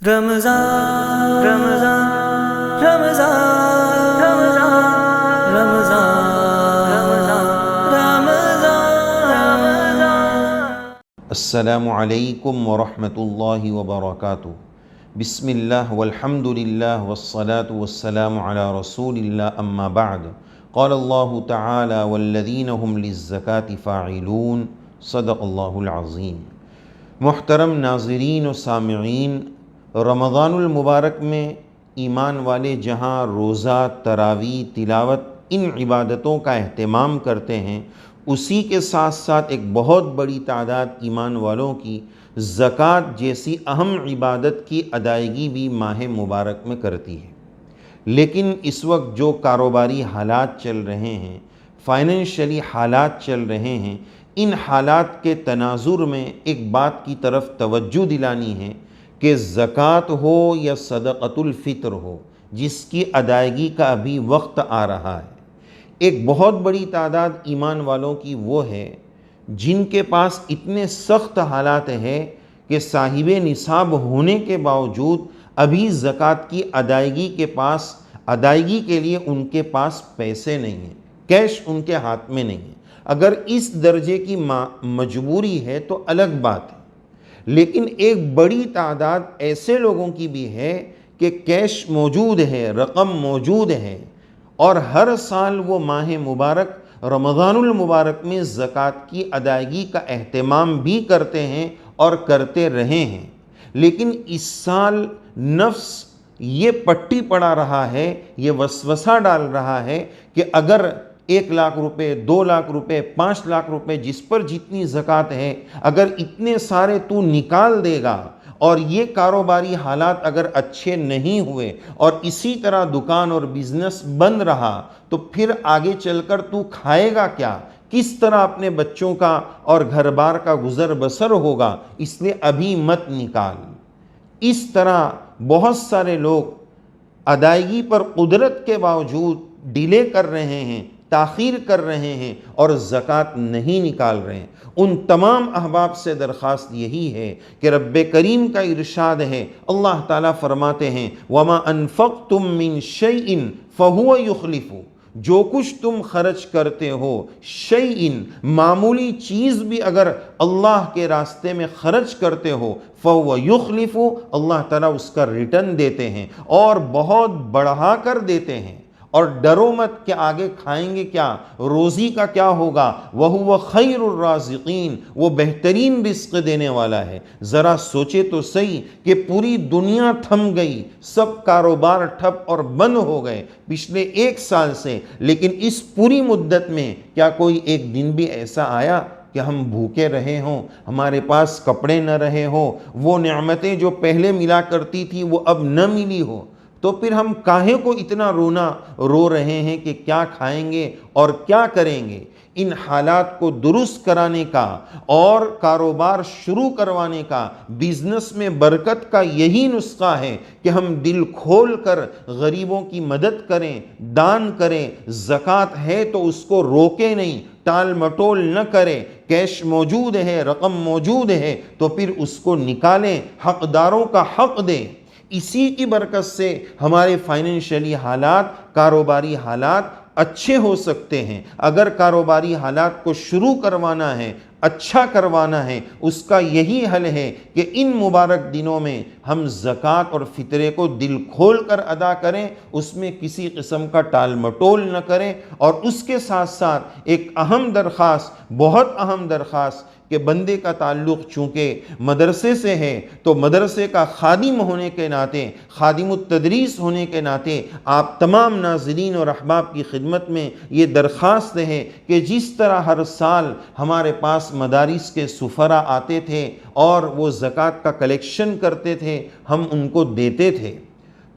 رمضان رمضان رمضان رمضان رمضان رمضان۔ السلام علیکم ورحمۃ اللہ وبرکاتہ۔ بسم اللہ والحمد للہ والصلاة والسلام علی رسول اللہ، اما بعد۔ قال اللہ تعالی والذین هم للزکاة فاعلون، صدق اللہ العظیم۔ محترم ناظرین و سامعین، رمضان المبارک میں ایمان والے جہاں روزہ، تراویح، تلاوت ان عبادتوں کا اہتمام کرتے ہیں، اسی کے ساتھ ساتھ ایک بہت بڑی تعداد ایمان والوں کی زکوٰۃ جیسی اہم عبادت کی ادائیگی بھی ماہ مبارک میں کرتی ہے۔ لیکن اس وقت جو کاروباری حالات چل رہے ہیں، فائنینشلی حالات چل رہے ہیں، ان حالات کے تناظر میں ایک بات کی طرف توجہ دلانی ہے کہ زکوٰۃ ہو یا صدقۃ الفطر ہو، جس کی ادائیگی کا ابھی وقت آ رہا ہے، ایک بہت بڑی تعداد ایمان والوں کی وہ ہے جن کے پاس اتنے سخت حالات ہیں کہ صاحب نصاب ہونے کے باوجود ابھی زکوٰۃ کی ادائیگی کے لیے ان کے پاس پیسے نہیں ہیں، کیش ان کے ہاتھ میں نہیں ہے۔ اگر اس درجے کی مجبوری ہے تو الگ بات ہے، لیکن ایک بڑی تعداد ایسے لوگوں کی بھی ہے کہ کیش موجود ہے، رقم موجود ہے، اور ہر سال وہ ماہ مبارک رمضان المبارک میں زکوٰۃ کی ادائیگی کا اہتمام بھی کرتے ہیں اور کرتے رہے ہیں۔ لیکن اس سال نفس یہ پٹی پڑا رہا ہے، یہ وسوسہ ڈال رہا ہے کہ اگر 1 لاکھ روپے، 2 لاکھ روپے، 5 لاکھ روپے، جس پر جتنی زکوٰۃ ہے، اگر اتنے سارے تو نکال دے گا اور یہ کاروباری حالات اگر اچھے نہیں ہوئے اور اسی طرح دکان اور بزنس بند رہا تو پھر آگے چل کر تو کھائے گا کیا؟ کس طرح اپنے بچوں کا اور گھر بار کا گزر بسر ہوگا؟ اس لیے ابھی مت نکال۔ اس طرح بہت سارے لوگ ادائیگی پر قدرت کے باوجود ڈیلے کر رہے ہیں، تاخیر کر رہے ہیں اور زکوٰۃ نہیں نکال رہے ہیں۔ ان تمام احباب سے درخواست یہی ہے کہ رب کریم کا ارشاد ہے، اللہ تعالیٰ فرماتے ہیں وَمَا أَنفَقْتُم مِّن شَيْءٍ فَهُوَ يُخْلِفُ، جو کچھ تم خرچ کرتے ہو، شیئن معمولی چیز بھی اگر اللہ کے راستے میں خرچ کرتے ہو، فَهُوَ يُخْلِفُ، اللہ تعالیٰ اس کا ریٹرن دیتے ہیں اور بہت بڑھا کر دیتے ہیں۔ اور ڈرو مت کہ آگے کھائیں گے کیا، روزی کا کیا ہوگا، وَهُوَ خَيْرُ الرَّازِقِينَ، وہ بہترین رزق دینے والا ہے۔ ذرا سوچے تو صحیح کہ پوری دنیا تھم گئی، سب کاروبار ٹھپ اور بند ہو گئے پچھلے 1 سال سے، لیکن اس پوری مدت میں کیا کوئی ایک دن بھی ایسا آیا کہ ہم بھوکے رہے ہوں، ہمارے پاس کپڑے نہ رہے ہوں، وہ نعمتیں جو پہلے ملا کرتی تھی وہ اب نہ ملی ہو؟ تو پھر ہم کاہے کو اتنا رو رہے ہیں کہ کیا کھائیں گے اور کیا کریں گے؟ ان حالات کو درست کرانے کا اور کاروبار شروع کروانے کا، بزنس میں برکت کا یہی نسخہ ہے کہ ہم دل کھول کر غریبوں کی مدد کریں، دان کریں۔ زکوٰۃ ہے تو اس کو روکے نہیں، ٹال مٹول نہ کرے، کیش موجود ہے، رقم موجود ہے تو پھر اس کو نکالیں، حقداروں کا حق دیں۔ اسی کی برکت سے ہمارے فائنینشلی حالات، کاروباری حالات اچھے ہو سکتے ہیں۔ اگر کاروباری حالات کو شروع کروانا ہے، اچھا کروانا ہے، اس کا یہی حل ہے کہ ان مبارک دنوں میں ہم زکوٰۃ اور فطرے کو دل کھول کر ادا کریں، اس میں کسی قسم کا ٹال مٹول نہ کریں۔ اور اس کے ساتھ ساتھ ایک اہم درخواست، بہت اہم درخواست، کہ بندے کا تعلق چونکہ مدرسے سے ہے تو مدرسے کا خادم ہونے کے ناطے، خادم التدریس ہونے کے ناطے آپ تمام ناظرین اور احباب کی خدمت میں یہ درخواست ہے کہ جس طرح ہر سال ہمارے پاس مدارس کے سفراء آتے تھے اور وہ زکوٰۃ کا کلیکشن کرتے تھے، ہم ان کو دیتے تھے،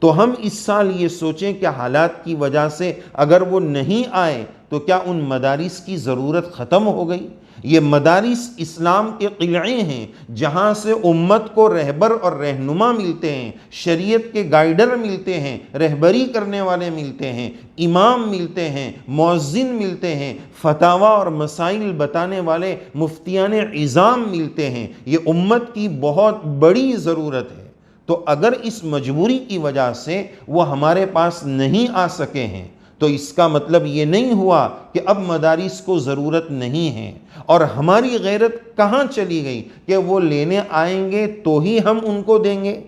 تو ہم اس سال یہ سوچیں کہ حالات کی وجہ سے اگر وہ نہیں آئے تو کیا ان مدارس کی ضرورت ختم ہو گئی؟ یہ مدارس اسلام کے قلعے ہیں جہاں سے امت کو رہبر اور رہنما ملتے ہیں، شریعت کے گائیڈر ملتے ہیں، رہبری کرنے والے ملتے ہیں، امام ملتے ہیں، مؤذن ملتے ہیں، فتاوی اور مسائل بتانے والے مفتیان عظام ملتے ہیں۔ یہ امت کی بہت بڑی ضرورت ہے۔ تو اگر اس مجبوری کی وجہ سے وہ ہمارے پاس نہیں آ سکے ہیں تو اس کا مطلب یہ نہیں ہوا کہ اب مدارس کو ضرورت نہیں ہے، اور ہماری غیرت کہاں چلی گئی کہ وہ لینے آئیں گے تو ہی ہم ان کو دیں گے۔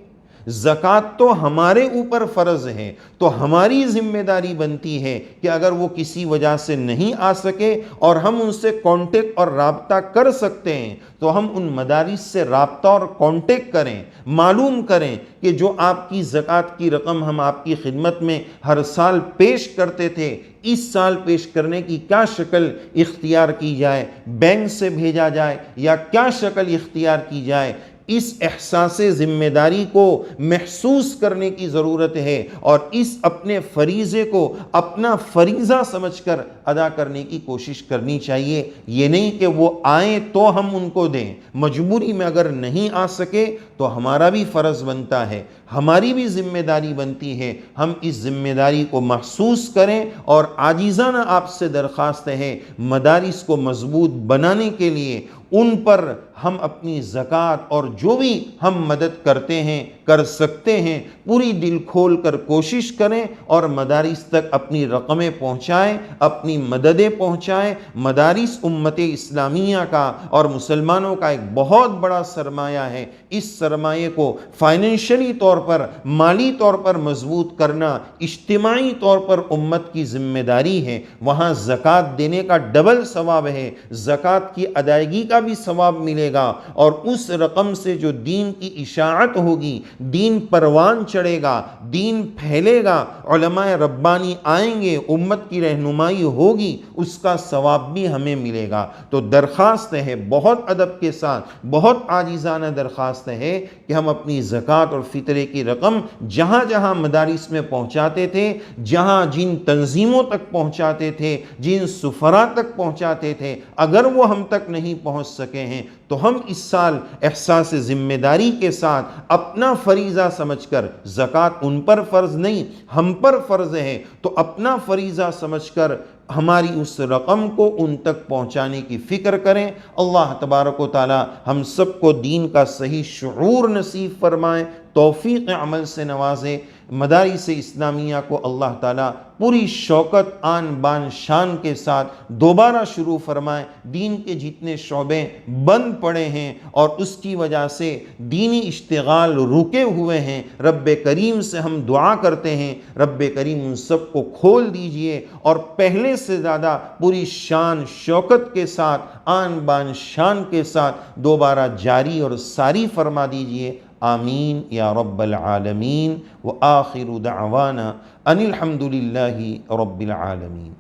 زکوٰۃ تو ہمارے اوپر فرض ہے، تو ہماری ذمہ داری بنتی ہے کہ اگر وہ کسی وجہ سے نہیں آ سکے اور ہم ان سے کانٹیکٹ اور رابطہ کر سکتے ہیں تو ہم ان مدارس سے رابطہ اور کانٹیکٹ کریں، معلوم کریں کہ جو آپ کی زکوٰۃ کی رقم ہم آپ کی خدمت میں ہر سال پیش کرتے تھے، اس سال پیش کرنے کی کیا شکل اختیار کی جائے، بینک سے بھیجا جائے یا کیا شکل اختیار کی جائے۔ اس احساس ذمہ داری کو محسوس کرنے کی ضرورت ہے، اور اس اپنے فریضے کو اپنا فریضہ سمجھ کر ادا کرنے کی کوشش کرنی چاہیے۔ یہ نہیں کہ وہ آئیں تو ہم ان کو دیں، مجبوری میں اگر نہیں آ سکے تو ہمارا بھی فرض بنتا ہے، ہماری بھی ذمہ داری بنتی ہے، ہم اس ذمہ داری کو محسوس کریں۔ اور عاجزانہ آپ سے درخواست ہے، مدارس کو مضبوط بنانے کے لیے ان پر ہم اپنی زکوٰۃ اور جو بھی ہم مدد کرتے ہیں کر سکتے ہیں پوری دل کھول کر کوشش کریں، اور مدارس تک اپنی رقمیں پہنچائیں، اپنی مددیں پہنچائیں۔ مدارس امت اسلامیہ کا اور مسلمانوں کا ایک بہت بڑا سرمایہ ہے، اس سرمایے کو فائنینشلی طور پر، مالی طور پر مضبوط کرنا اجتماعی طور پر امت کی ذمہ داری ہے۔ وہاں زکوٰۃ دینے کا ڈبل ثواب ہے، زکوٰۃ کی ادائیگی کا بھی ثواب ملے گا، اور اس رقم سے جو دین کی اشاعت ہوگی، دین پروان چڑھے گا، دین پھیلے گا، علماء ربانی آئیں گے، امت کی رہنمائی ہوگی، اس کا ثواب بھی ہمیں ملے گا۔ تو درخواست ہے، بہت ادب کے ساتھ، بہت عاجزانہ درخواست ہے کہ ہم اپنی زکوٰۃ اور فطرے کی رقم جہاں جہاں مدارس میں پہنچاتے تھے، جہاں جن تنظیموں تک پہنچاتے تھے، جن سفراء تک پہنچاتے تھے، اگر وہ ہم تک نہیں پہنچ سکے ہیں تو ہم اس سال احساس ذمہ داری کے ساتھ اپنا فریضہ سمجھ کر، زکوٰۃ ان پر فرض نہیں ہم پر فرض ہے، تو اپنا فریضہ سمجھ کر ہماری اس رقم کو ان تک پہنچانے کی فکر کریں۔ اللہ تبارک و تعالی ہم سب کو دین کا صحیح شعور نصیب فرمائے، توفیق عمل سے نوازے۔ مدارس اسلامیہ کو اللہ تعالیٰ پوری شوکت، آن بان، شان کے ساتھ دوبارہ شروع فرمائے۔ دین کے جتنے شعبے بند پڑے ہیں اور اس کی وجہ سے دینی اشتغال رکے ہوئے ہیں، رب کریم سے ہم دعا کرتے ہیں، رب کریم ان سب کو کھول دیجئے اور پہلے سے زیادہ پوری شان شوکت کے ساتھ، آن بان شان کے ساتھ دوبارہ جاری اور ساری فرما دیجئے۔ آمین یا رب العالمین، وآخر دعوانا ان الحمد للہ رب العالمین۔